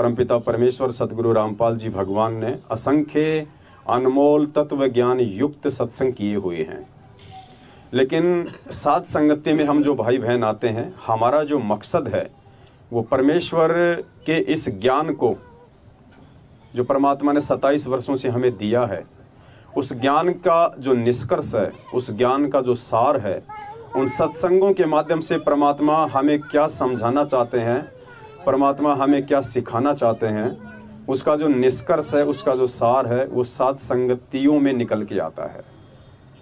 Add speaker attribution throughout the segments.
Speaker 1: परमपिता परमेश्वर सदगुरु रामपाल जी भगवान ने असंख्य अनमोल तत्व ज्ञान युक्त सत्संग किए हुए हैं। लेकिन साथ संगति में हम जो भाई बहन आते हैं, हमारा जो मकसद है वो परमेश्वर के इस ज्ञान को जो परमात्मा ने 27 वर्षों से हमें दिया है, उस ज्ञान का जो निष्कर्ष है, उस ज्ञान का जो सार है, उन सत्संगों के माध्यम से परमात्मा हमें क्या समझाना चाहते हैं, परमात्मा हमें क्या सिखाना चाहते हैं, उसका जो निष्कर्ष है, उसका जो सार है, वो सात संगतियों में निकल के आता है,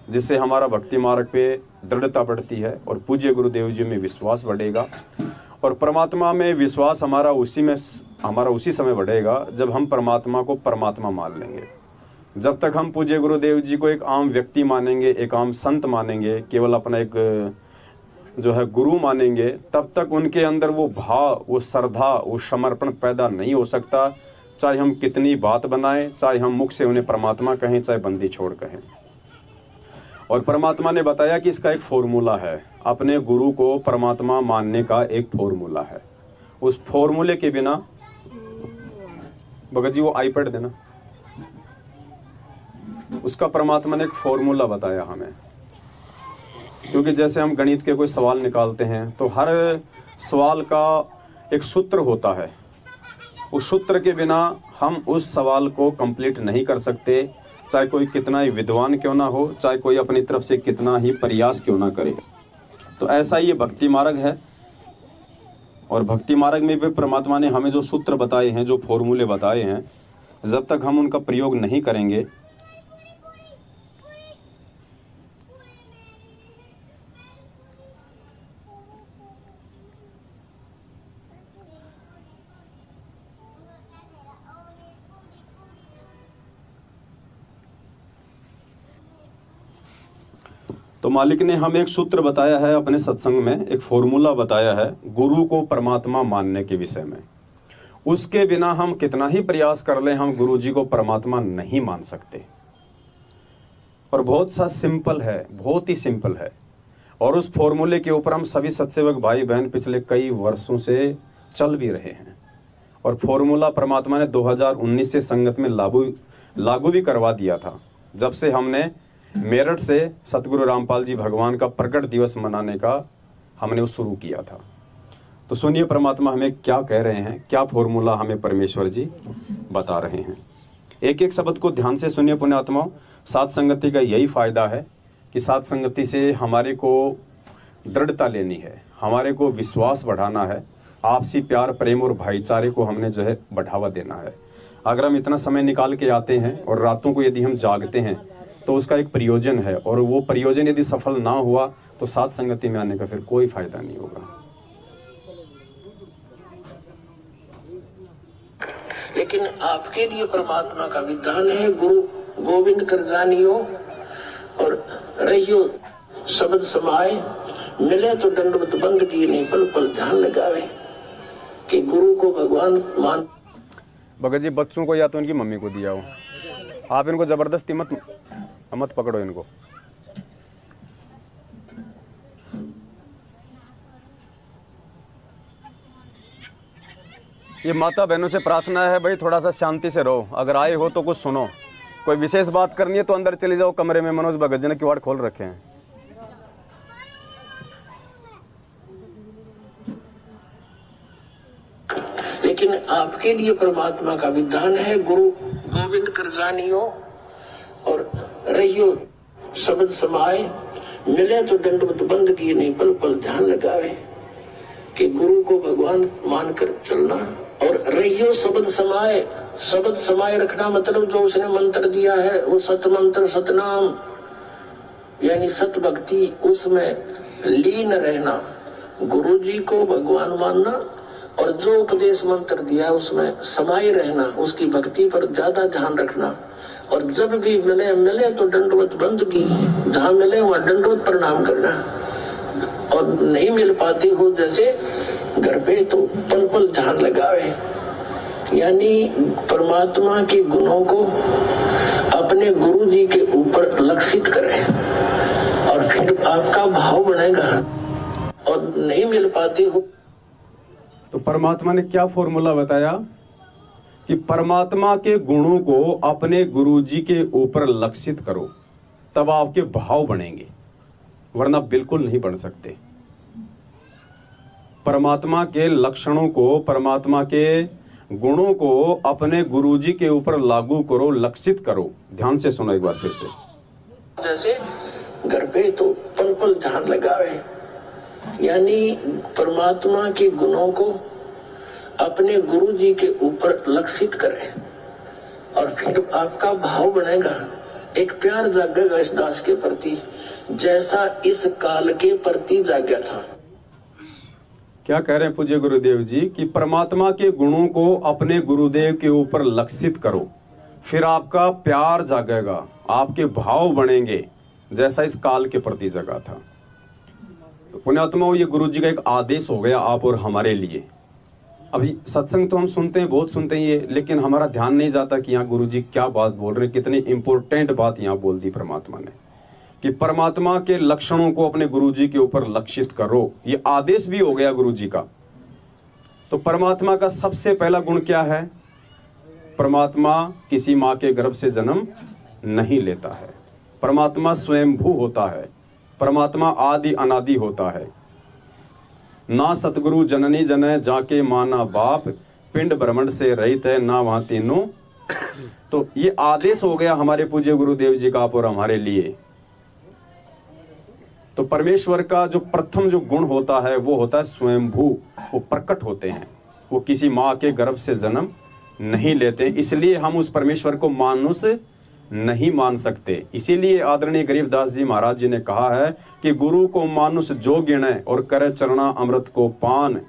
Speaker 1: जिससे हमारा भक्ति मार्ग पे दृढ़ता बढ़ती है और पूज्य गुरुदेव जी में विश्वास बढ़ेगा। और परमात्मा में विश्वास हमारा उसी समय बढ़ेगा जब हम परमात्मा को परमात्मा मान लेंगे। जब तक हम पूज्य गुरुदेव जी को एक आम व्यक्ति मानेंगे, एक आम संत मानेंगे, केवल अपना एक जो है गुरु मानेंगे, तब तक उनके अंदर वो भाव, वो श्रद्धा, वो समर्पण पैदा नहीं हो सकता। चाहे हम कितनी बात बनाएं, चाहे हम मुख से उन्हें परमात्मा कहें, चाहे बंदी छोड़ कहें। और परमात्मा ने बताया कि इसका एक फॉर्मूला है, अपने गुरु को परमात्मा मानने का एक फॉर्मूला है। उस फॉर्मूले के बिना, भगत जी वो आईपैड देना, उसका परमात्मा ने एक फॉर्मूला बताया हमें। क्योंकि जैसे हम गणित के कोई सवाल निकालते हैं तो हर सवाल का एक सूत्र होता है, उस सूत्र के बिना हम उस सवाल को कंप्लीट नहीं कर सकते, चाहे कोई कितना ही विद्वान क्यों ना हो, चाहे कोई अपनी तरफ से कितना ही प्रयास क्यों ना करे। तो ऐसा ये भक्ति मार्ग है। और भक्ति मार्ग में भी परमात्मा ने हमें जो सूत्र बताए हैं, जो फॉर्मूले बताए हैं, जब तक हम उनका प्रयोग नहीं करेंगे, तो मालिक ने हमें एक सूत्र बताया है अपने सत्संग में, एक फॉर्मूला बताया है गुरु को परमात्मा मानने के विषय में। उसके बिना हम कितना ही प्रयास कर लें, हम गुरु जी को परमात्मा नहीं मान सकते। और बहुत सा सिंपल है, बहुत ही सिंपल है। और उस फॉर्मूले के ऊपर हम सभी सत्सेवक भाई बहन पिछले कई वर्षों से चल भी रहे हैं। और फॉर्मूला परमात्मा ने 2019 से संगत में लागू भी करवा दिया था, जब से हमने मेरठ से सतगुरु रामपाल जी भगवान का प्रकट दिवस मनाने का हमने वो शुरू किया था। तो सुनिए परमात्मा हमें क्या कह रहे हैं, क्या फॉर्मूला हमें परमेश्वर जी बता रहे हैं। एक एक शब्द को ध्यान से सुनिए पुण्यात्माओं। साथ संगति का यही फायदा है कि साथ संगति से हमारे को दृढ़ता लेनी है, हमारे को विश्वास बढ़ाना है, आपसी प्यार प्रेम और भाईचारे को हमने जो है बढ़ावा देना है। अगर हम इतना समय निकाल के आते हैं और रातों को यदि हम जागते हैं तो उसका एक प्रयोजन है, और वो प्रयोजन यदि सफल ना हुआ तो साथ संगति में आने का फिर कोई फायदा नहीं होगा।
Speaker 2: लेकिन आपके लिए परमात्मा का विधान है, गुरु गोविंद कर जानियो और रहियो शब्द समाए, मिले तो दंडवत बंद की नहीं, पल पल ध्यान लगावे कि गुरु को भगवान मान।
Speaker 1: भगत जी बच्चों को या तो इनकी मम्मी को दिया हो, आप इनको जबरदस्ती मत पकड़ो इनको। ये माता बहनों से प्रार्थना है भाई, थोड़ा सा शांति से रहो। अगर आए हो तो कुछ सुनो, कोई विशेष बात करनी है तो अंदर चले जाओ कमरे में। मनोज भगत जी ने किवाड़ खोल रखे हैं।
Speaker 2: लेकिन आपके लिए परमात्मा का विधान है, गुरु गोविंद कर जानियो और रहियो शब्द समाए, मिले तो दंडवत बंद की नहीं, पल पल ध्यान लगावे कि गुरु को भगवान मानकर चलना। और रहियो शब्द समाए, शब्द समाए रखना मतलब जो उसने मंत्र दिया है वो सत मंत्र सतनाम यानी सत भक्ति, उसमें लीन रहना, गुरु जी को भगवान मानना और जो उपदेश मंत्र दिया उसमें समाये रहना, उसकी भक्ति पर ज्यादा ध्यान रखना। और जब भी मिले तो दंडवत बंद की, जहाँ मिले वहाँ दंडवत प्रणाम करना। और नहीं मिल पाती हो जैसे घर पे तो पल पल ध्यान लगावे, यानी परमात्मा के गुणों को अपने गुरु जी के ऊपर लक्षित करें और फिर आपका भाव बनेगा। और नहीं मिल पाती हो
Speaker 1: तो परमात्मा ने क्या फॉर्मूला बताया कि परमात्मा के गुणों को अपने गुरुजी के ऊपर लक्षित करो, तब आपके भाव बनेंगे, वरना बिल्कुल नहीं बन सकते। परमात्मा के लक्षणों को, परमात्मा के गुणों को अपने गुरुजी के ऊपर लागू करो, लक्षित करो। ध्यान से सुनो एक बार फिर से।
Speaker 2: जैसे घर पे तो पल पल ध्यान लगावे, यानी परमात्मा के गुणों को अपने गुरुजी के ऊपर लक्षित करें, और फिर आपका भाव बनेगा, एक प्यार जागेगा इस दास के प्रति, जैसा इस काल के प्रति जाग्या था।
Speaker 1: क्या कह रहे हैं पूज्य गुरुदेव जी कि परमात्मा के गुणों को अपने गुरुदेव के ऊपर लक्षित करो, फिर आपका प्यार जागेगा, आपके भाव बनेंगे, जैसा इस काल के प्रति जगा था। तो पुण्यात्माओं, ये गुरुजी का एक आदेश हो गया आप और हमारे लिए। अभी सत्संग तो हम सुनते हैं, बहुत सुनते हैं ये, लेकिन हमारा ध्यान नहीं जाता कि यहाँ गुरुजी क्या बात बोल रहे हैं, कितनी इंपॉर्टेंट बात यहाँ बोल दी परमात्मा ने कि परमात्मा के लक्षणों को अपने गुरुजी के ऊपर लक्षित करो। ये आदेश भी हो गया गुरुजी का। तो परमात्मा का सबसे पहला गुण क्या है? परमात्मा किसी माँ के गर्भ से जन्म नहीं लेता है। परमात्मा स्वयंभू होता है। परमात्मा आदि अनादि होता है। ना सतगुरु जननी जने जाके माना बाप, पिंड ब्रह्मांड से रहित है ना वहां तीनों। तो ये आदेश हो गया हमारे पूज्य गुरुदेव जी का आप और हमारे लिए। तो परमेश्वर का जो प्रथम जो गुण होता है वो होता है स्वयंभू। वो प्रकट होते हैं, वो किसी माँ के गर्भ से जन्म नहीं लेते, इसलिए हम उस परमेश्वर को मानुष नहीं मान सकते। इसीलिए आदरणीय गरीबदास जी महाराज जी ने कहा है कि गुरु को मानुष जो गिणे और करे चरणा अमृत को पान।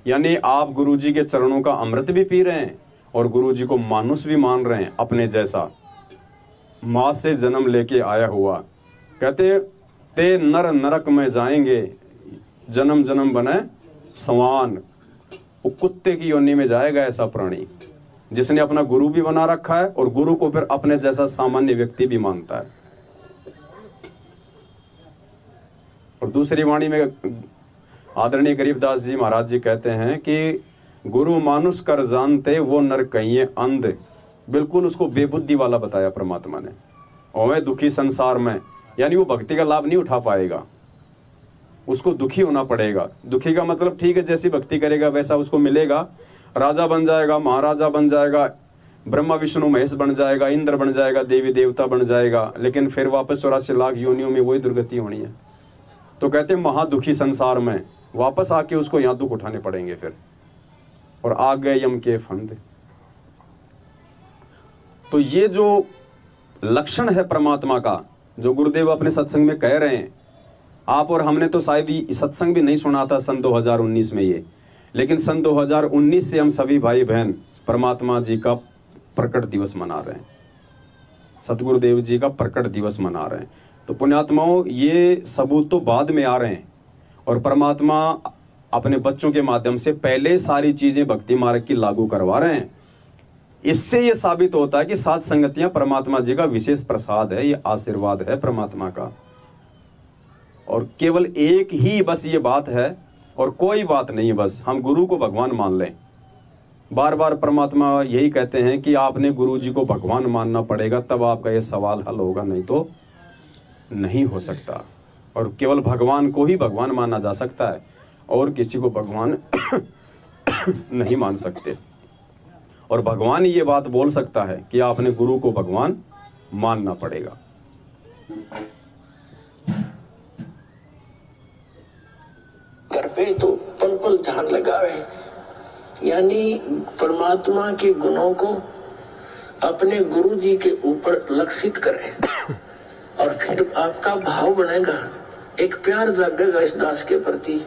Speaker 1: यानी आप गुरु जी के चरणों का अमृत भी पी रहे हैं और गुरु जी को मानुष भी मान रहे हैं, अपने जैसा, माँ से जन्म लेके आया हुआ। कहते ते नर नरक में जाएंगे, जन्म जन्म बने समान। वो कुत्ते की योनि में जाएगा ऐसा प्राणी जिसने अपना गुरु भी बना रखा है और गुरु को फिर अपने जैसा सामान्य व्यक्ति भी मानता है। और दूसरी वाणी में आदरणीय गरीबदास जी महाराज जी कहते हैं कि गुरु मानुष कर जानते वो नर कहिए अंध। बिल्कुल उसको बेबुद्धि वाला बताया परमात्मा ने। और दुखी संसार में, यानी वो भक्ति का लाभ नहीं उठा पाएगा, उसको दुखी होना पड़ेगा। दुखी का मतलब ठीक है, जैसी भक्ति करेगा वैसा उसको मिलेगा, राजा बन जाएगा, महाराजा बन जाएगा, ब्रह्मा विष्णु महेश बन जाएगा, इंद्र बन जाएगा, देवी देवता बन जाएगा, लेकिन फिर वापस 84 लाख योनियों में वही दुर्गति होनी है। तो कहते हैं महादुखी संसार में वापस आके उसको यहाँ दुख उठाने पड़ेंगे फिर, और आ गए यम के फंद। तो ये जो लक्षण है परमात्मा का, जो गुरुदेव अपने सत्संग में कह रहे हैं, आप और हमने तो शायद ही सत्संग भी नहीं सुना था सन 2019 में ये, लेकिन सन 2019 से हम सभी भाई बहन परमात्मा जी का प्रकट दिवस मना रहे हैं, सतगुरुदेव जी का प्रकट दिवस मना रहे हैं। तो पुण्यात्माओं, ये सबूत तो बाद में आ रहे हैं, और परमात्मा अपने बच्चों के माध्यम से पहले सारी चीजें भक्ति मार्ग की लागू करवा रहे हैं। इससे ये साबित होता है कि सात संगतियां परमात्मा जी का विशेष प्रसाद है, ये आशीर्वाद है परमात्मा का। और केवल एक ही बस ये बात है और कोई बात नहीं है, बस हम गुरु को भगवान मान लें। बार बार परमात्मा यही कहते हैं कि आपने गुरु जी को भगवान मानना पड़ेगा, तब आपका ये सवाल हल होगा, नहीं तो नहीं हो सकता। और केवल भगवान को ही भगवान माना जा सकता है, और किसी को भगवान नहीं मान सकते। और भगवान ये बात बोल सकता है कि आपने गुरु को भगवान मानना पड़ेगा।
Speaker 2: घर पे तो पल पल ध्यान लगावे, यानी परमात्मा के गुणों को अपने गुरु जी के ऊपर लक्षित करें, और फिर आपका भाव बनेगा, एक प्यार जागेगा इस दास के प्रति,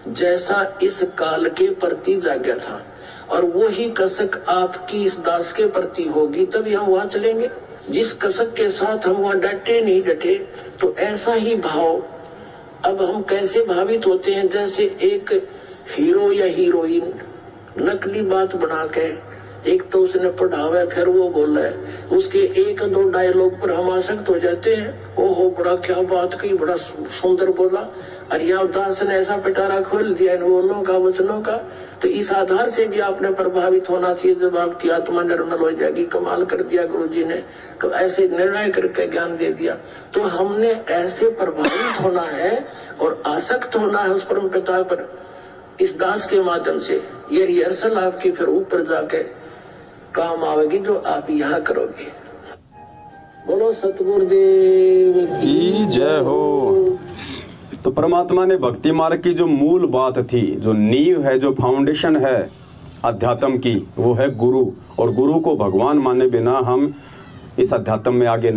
Speaker 2: जैसा इस काल के प्रति जाग्या था। और वो ही कसक आपकी इस दास के प्रति होगी, तभी हम वहां चलेंगे। जिस कसक के साथ हम वहां डटे नहीं डटे, तो ऐसा ही भाव। अब हम कैसे भावित होते हैं, जैसे एक हीरो या हीरोइन नकली बात बना के एक तो उसने पढ़ावे, फिर वो बोला है, उसके एक दो डायलॉग पर हम आसक्त हो जाते हैं। ओहो बड़ा क्या बात की, बड़ा सुंदर बोला। अरिया दास ने ऐसा पिटारा खोल दिया इन बोलों का, वचनों का। तो इस आधार से भी आपने प्रभावित होना चाहिए, जब आपकी आत्मा निर्मल हो जाएगी। कमाल कर दिया गुरु जी ने, तो ऐसे निर्णय करके ज्ञान दे दिया। तो हमने ऐसे प्रभावित होना है और आसक्त होना है उस परम पिता पर, इस दास के माध्यम से। ये रिहर्सल आपकी फिर ऊपर जाके काम आवेगी, जो आप यहाँ करोगे। बोलो सतगुरुदेव
Speaker 1: की जय हो। तो परमात्मा ने भक्ति मार्ग की जो मूल बात थी, जो नींव है, जो फाउंडेशन है अध्यात्म की, वो है गुरु। और गुरु को भगवान माने बिना हम इस अध्यात्म में आगे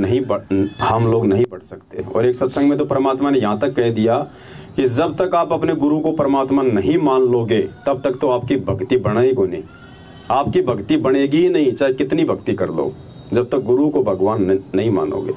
Speaker 1: हम लोग नहीं बढ़ सकते। और एक सत्संग में तो परमात्मा ने यहाँ तक कह दिया कि जब तक आप अपने गुरु को परमात्मा नहीं मान लोगे, तब तक तो आपकी भक्ति बढ़ेगी नहीं। आपकी भक्ति बढ़ेगी ही नहीं, चाहे कितनी भक्ति कर लो, जब तक गुरु को भगवान नहीं मानोगे।